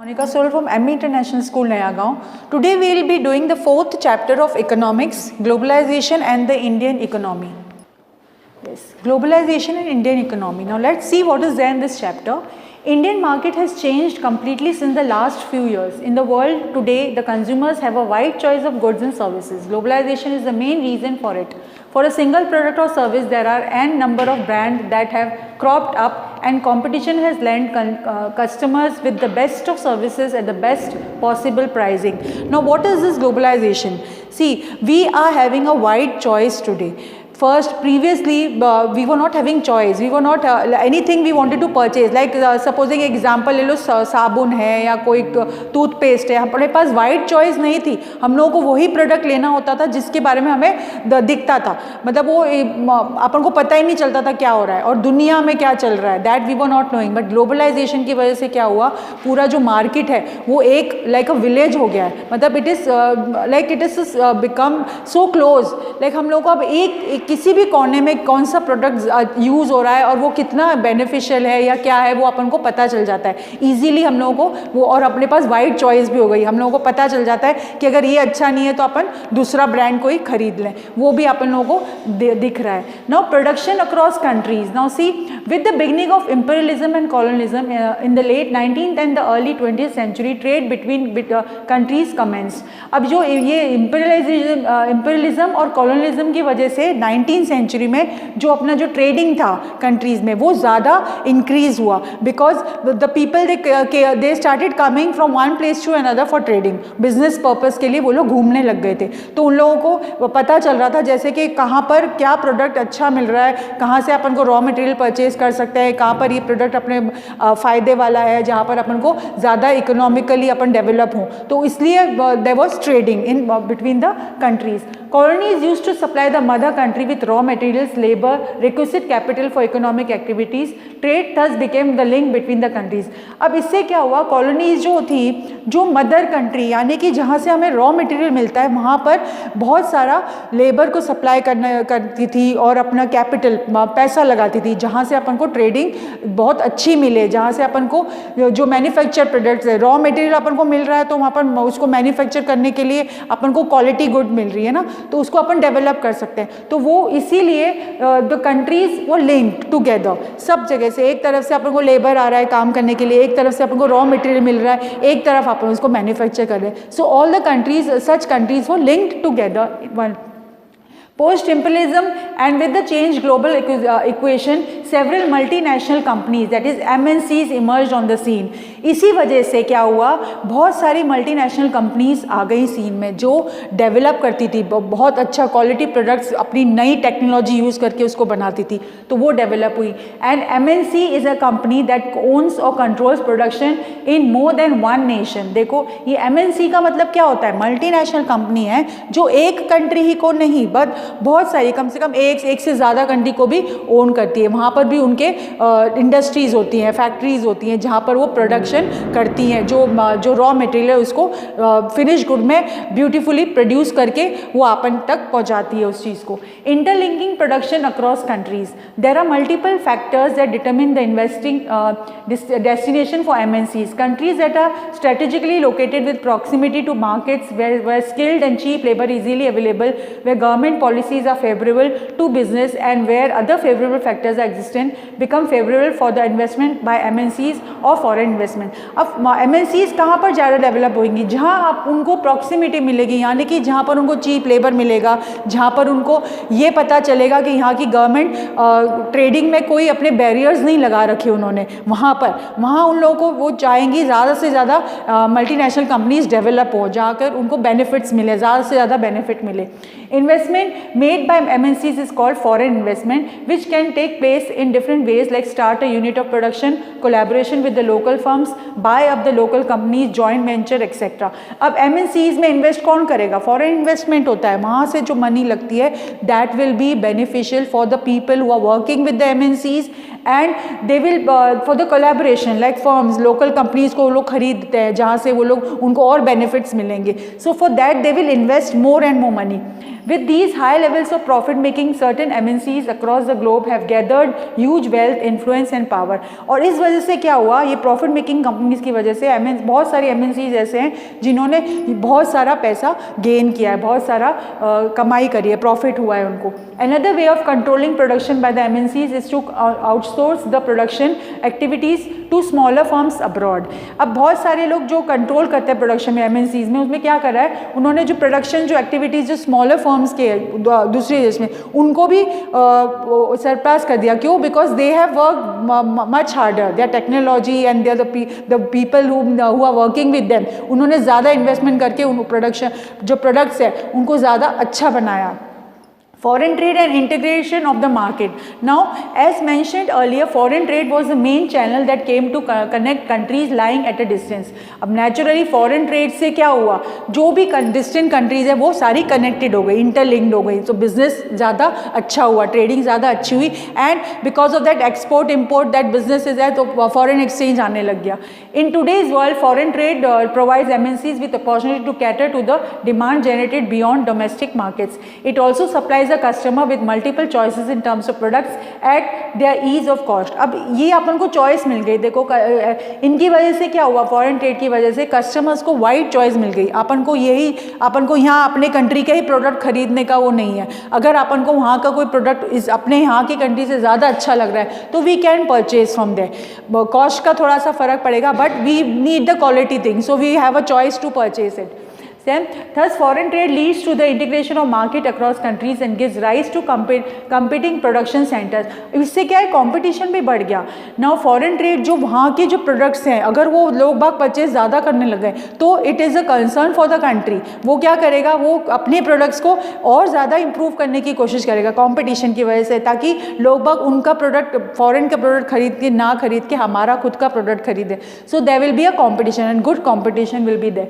Monica Soul from ME International School, Nayagaon. Today we will be doing the 4th chapter of economics, globalization and the Indian economy. Yes, globalization and Indian economy. Now let's see what is there in this chapter. Indian market has changed completely since the last few years. In the world today, the consumers have a wide choice of goods and services. Globalization is the main reason for it. For a single product or service, there are n number of brands that have cropped up, and competition has lent customers with the best of services at the best possible pricing. Now, what is this globalization? See, we are having a wide choice today. First, previously we were not having choice. We were not anything we wanted to purchase. Like supposing example ले लो, साबुन है या कोई toothpaste है, हमारे पास wide choice नहीं थी. हम लोगों को वही प्रोडक्ट लेना होता था जिसके बारे में हमें दिखता था. मतलब वो अपन को पता ही नहीं चलता था क्या हो रहा है और दुनिया में क्या चल रहा है. That we were not knowing. But globalization की वजह से क्या हुआ, पूरा जो मार्केट है वो एक लाइक अ विलेज हो गया है. मतलब it is become so close. Like हम लोग को अब एक किसी भी कोने में कौन सा प्रोडक्ट यूज़ हो रहा है और वो कितना बेनिफिशियल है या क्या है वो अपन को पता चल जाता है ईजीली हम लोगों को वो. और अपने पास वाइड चॉइस भी हो गई. हम लोगों को पता चल जाता है कि अगर ये अच्छा नहीं है तो अपन दूसरा ब्रांड को ही खरीद लें. वो भी अपन लोगों को दिख रहा है. Now production across countries. Now see, with the beginning of imperialism and colonism in the late 19th and the early 20th century, trade between countries commence. अब जो ये इम्पीरियलिज्म और कॉलोनिज्म की वजह से 19th सेंचुरी में जो अपना जो ट्रेडिंग था कंट्रीज़ में वो ज़्यादा इंक्रीज़ हुआ. Because the people they started coming from one place to another for trading. Business purpose के लिए वो लोग घूमने लग गए थे. तो उन लोगों को पता चल रहा था जैसे कि कहाँ पर क्या प्रोडक्ट अच्छा मिल रहा है, कहाँ से अपन को रॉ मटेरियल परचेज कर सकते हैं, कहाँ पर ये प्रोडक्ट अपने फ़ायदे वाला है, जहाँ पर अपन को ज़्यादा इकोनॉमिकली अपन डेवलप हों. तो इसलिए there was trading in between the countries. Colonies used to supply the mother country with raw materials, labor, requisite capital for economic activities. Trade thus became the link between the countries. अब इससे क्या हुआ, colonies जो थी, जो mother country यानी कि जहाँ से हमें रॉ मटेरियल मिलता है वहाँ पर बहुत सारा लेबर को सप्लाई करती थी और अपना कैपिटल पैसा लगाती थी, जहाँ से अपन को ट्रेडिंग बहुत अच्छी मिले, जहाँ से अपन को जो मैन्युफैक्चर प्रोडक्ट्स है, रॉ मटेरियल अपन को मिल रहा है तो वहाँ पर उसको मैन्युफैक्चर करने के लिए अपन को क्वालिटी गुड मिल रही है ना, तो उसको अपन डेवलप कर सकते हैं. तो वो इसीलिए द कंट्रीज वो लिंक्ड टुगेदर. सब जगह से एक तरफ से अपन को लेबर आ रहा है काम करने के लिए, एक तरफ से अपन को रॉ मटेरियल मिल रहा है, एक तरफ अपन उसको मैन्युफैक्चर कर रहे हैं. So all the countries, such countries वो linked together. One post-imperialism and with the changed global equation, several multinational companies, that is MNCs, emerged on the scene. इसी वजह से क्या हुआ, बहुत सारी मल्टीनेशनल कंपनीज आ गई सीन में जो डेवलप करती थी, बहुत अच्छा क्वालिटी प्रोडक्ट्स अपनी नई टेक्नोलॉजी यूज़ करके उसको बनाती थी, तो वो डेवलप हुई. And MNC is a company that owns और controls production in more than one nation. देखो ये MNC का मतलब क्या होता है, मल्टीनेशनल कंपनी है जो एक कंट्री ही को नहीं बट बहुत सारी, कम से कम एक से ज़्यादा कंट्री को भी ओन करती है. वहाँ पर भी उनके इंडस्ट्रीज़ होती हैं, फैक्ट्रीज़ होती हैं जहाँ पर वो प्रोडक्शन करती हैं, जो रॉ मटेरियल है उसको फिनिश गुड में ब्यूटीफुली प्रोड्यूस करके वो अपन तक पहुँचाती है उस चीज़ को. Interlinking production across countries. There are multiple factors that determine the investing destination for MNCs. Countries that are strategically located with proximity to markets where skilled and cheap labor easily available, where government policies are favorable to business and where other favorable factors are existent, become favorable for the investment by MNCs or foreign investment. अब MNCs कहाँ पर ज़्यादा develop होंगी, जहाँ आप उनको proximity मिलेगी, यानी कि जहाँ पर उनको चीप लेबर मिलेगा, जहाँ पर उनको ये पता चलेगा कि यहाँ की गवर्नमेंट ट्रेडिंग में कोई अपने बैरियर्स नहीं लगा रखे उन्होंने. वहाँ उन लोगों को वो चाहेंगी ज़्यादा से ज़्यादा मल्टीनेशनल कंपनीज डेवलप हो, जाकर उनको बेनिफिट्स मिले, ज़्यादा से ज़्यादा बेनिफिट मिले. Investment made by MNCs is called foreign investment, which can take place in different ways, like start a unit of production, collaboration with the local firms, buy up the local companies, joint venture, etc. अब MNCs में invest कौन करेगा, foreign investment होता है, वहाँ से जो money लगती है that will be beneficial for the people who are working with the MNCs and they will for the collaboration like firms, local companies को वो लोग खरीदते हैं जहाँ से वो लोग उनको और बेनिफिट्स मिलेंगे. So for that they will invest more and more money. With these high levels of profit making, certain MNCs across the globe have gathered huge wealth, influence and power. और इस वजह से क्या हुआ, ये प्रॉफिट मेकिंग कंपनीज की वजह से बहुत सारी MNCs ऐसे हैं जिन्होंने बहुत सारा पैसा गेन किया है, बहुत सारा कमाई करी है, प्रॉफिट हुआ है उनको. Another way of controlling production by the MNCs is to outsource the production activities to smaller firms abroad. अब बहुत सारे लोग जो कंट्रोल करते हैं प्रोडक्शन में MNCs में, उसमें क्या कर रहा है, उन्होंने जो प्रोडक्शन जो एक्टिविटीज़ जो स्मॉलर फर्म्स के दूसरे देश में उनको भी सरपास कर दिया. क्यों? Because they have work much harder, there technology and there the people who are working with them, उन्होंने ज़्यादा इन्वेस्टमेंट करके उन प्रोडक्शन जो प्रोडक्ट्स है उनको ज़्यादा अच्छा बनाया. Foreign trade and integration of the market. Now, as mentioned earlier, foreign trade was the main channel that came to connect countries lying at a distance. अब naturally foreign trade से क्या हुआ, जो भी distant countries है वो सारी connected हो गई, interlinked हो गई, so business ज़्यादा अच्छा हुआ, trading ज़्यादा अच्छी हुई, and because of that export import that business is है तो foreign exchange आने लग गया. In today's world, foreign trade provides MNCs with opportunity to cater to the demand generated beyond domestic markets. It also supplies the customer with multiple choices in terms of products at their ease of cost. अब ये अपन को choice मिल गई. देखो इनकी वजह से क्या हुआ, फॉरेन ट्रेड की वजह से कस्टमर्स को वाइड चॉइस मिल गई. अपन को यहाँ अपने कंट्री का ही प्रोडक्ट खरीदने का वो नहीं है. अगर अपन को वहाँ का कोई प्रोडक्ट अपने यहाँ की कंट्री से ज़्यादा अच्छा लग रहा है तो we can purchase from there. Cost का थोड़ा सा फर्क पड़ेगा but we need the quality thing, so we have a choice to purchase it. Thus, foreign trade leads to the integration of market across countries and gives rise to competing production centers. इससे क्या है, competition भी बढ़ गया. Now, foreign trade जो वहाँ के जो products हैं, अगर वो लोग बाग परचेज ज़्यादा करने लग गए तो it is a concern for the country. वो क्या करेगा, वो अपने products को और ज़्यादा improve करने की कोशिश करेगा competition की वजह से, ताकि लोग बाग उनका product, foreign का product खरीद के हमारा खुद का product खरीदे. So there will be a competition and good competition will be there.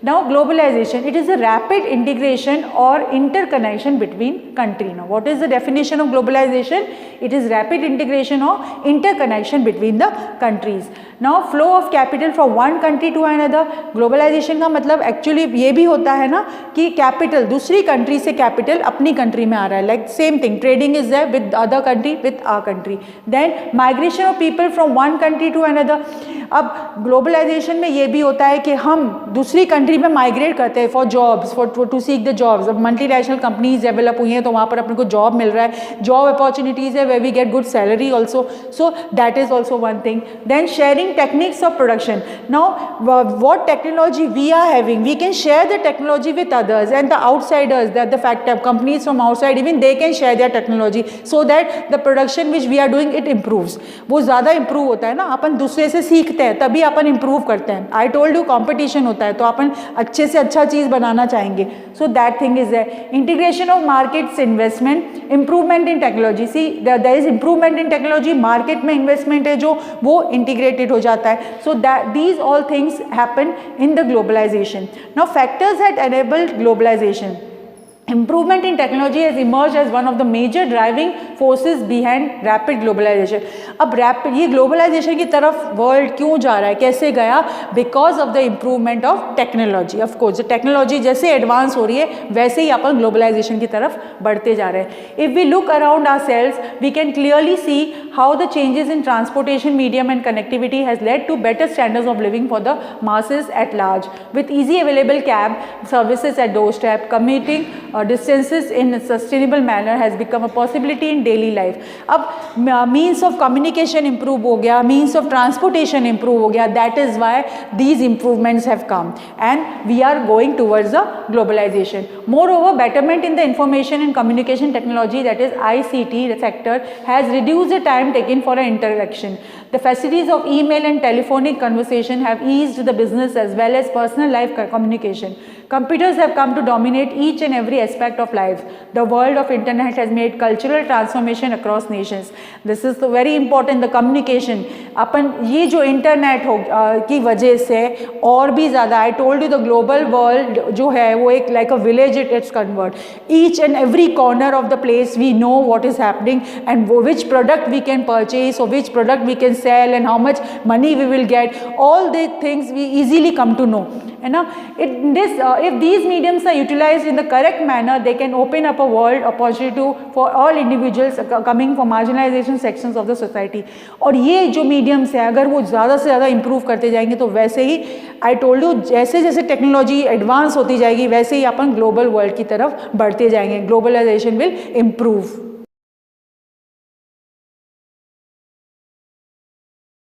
Now, globalization, it is a rapid integration or interconnection between countries. Now, what is the definition of globalization? It is rapid integration or interconnection between the countries. Now, flow of capital from one country to another. Globalization का मतलब actually ये भी होता है ना कि capital दूसरी country से कैपिटल अपनी कंट्री में आ रहा है. Like same thing, trading is there with other country with our country. Then migration of people from one country to another. अब ग्लोबलाइजेशन में ये भी होता है कि हम दूसरी कंट्री में माइग्रेट करते हैं for jobs, for to seek the jobs. अब मल्टीनेशनल कंपनीज डेवलप हुई हैं तो वहाँ पर अपने को जॉब मिल रहा है, जॉब अपॉर्चुनिटीज़ है way we get good salary also, so that is also one thing. Then sharing techniques of production. Now, what technology we are having, we can share the technology with others, and the outsiders, that the fact of companies from outside, even they can share their technology, so that the production which we are doing it improves. वो ज़्यादा improve होता है ना, अपन दूसरे से सीखते हैं तभी अपन improve करते हैं. I told you competition होता है तो अपन अच्छे से अच्छा चीज़ बनाना चाहेंगे. So that thing is there. Integration of markets investment, improvement in technology. See, there is improvement in technology. Market में investment है जो वो integrated हो जाता है. So that these all things happen in the globalization. Now, factors that enabled globalization. Improvement in technology has emerged as one of the major driving forces behind rapid globalization. अब ये globalization की तरफ world क्यों जा रहा है, कैसे गया? Because of the improvement of technology. Of course, technology जैसे advance हो रही है वैसे ही अपन globalization की तरफ बढ़ते जा रहे हैं. If we look around ourselves, we can clearly see how the changes in transportation medium and connectivity has led to better standards of living for the masses at large. With easy available cab services at doorstep, commuting distances in a sustainable manner has become a possibility in daily life. अब means of communication improve हो गया, means of transportation improve हो गया. That is why these improvements have come and we are going towards the globalization. Moreover, betterment in the information and communication technology, that is ICT sector, has reduced the time taken for an interaction. The facilities of email and telephonic conversation have eased the business as well as personal life communication. Computers have come to dominate each and every aspect of life. The world of internet has made cultural transformation across nations. This is the very important, the communication. अपन ये जो internet हो की वजह से और भी ज़्यादा, I told you the global world जो है वो एक like a village it's convert. Each and every corner of the place we know what is happening and which product we can purchase or which product we can sell and how much money we will get. All these things we easily come to know. And now if these mediums are utilized in the correct manner, they can open up a world opportunity for all individuals coming from marginalization sections of the society. और ये जो mediums है अगर वो ज़्यादा से ज़्यादा improve करते जाएंगे तो वैसे ही I told you जैसे जैसे टेक्नोलॉजी एडवांस होती जाएगी वैसे ही अपन ग्लोबल वर्ल्ड की तरफ बढ़ते जाएंगे. Globalization will improve.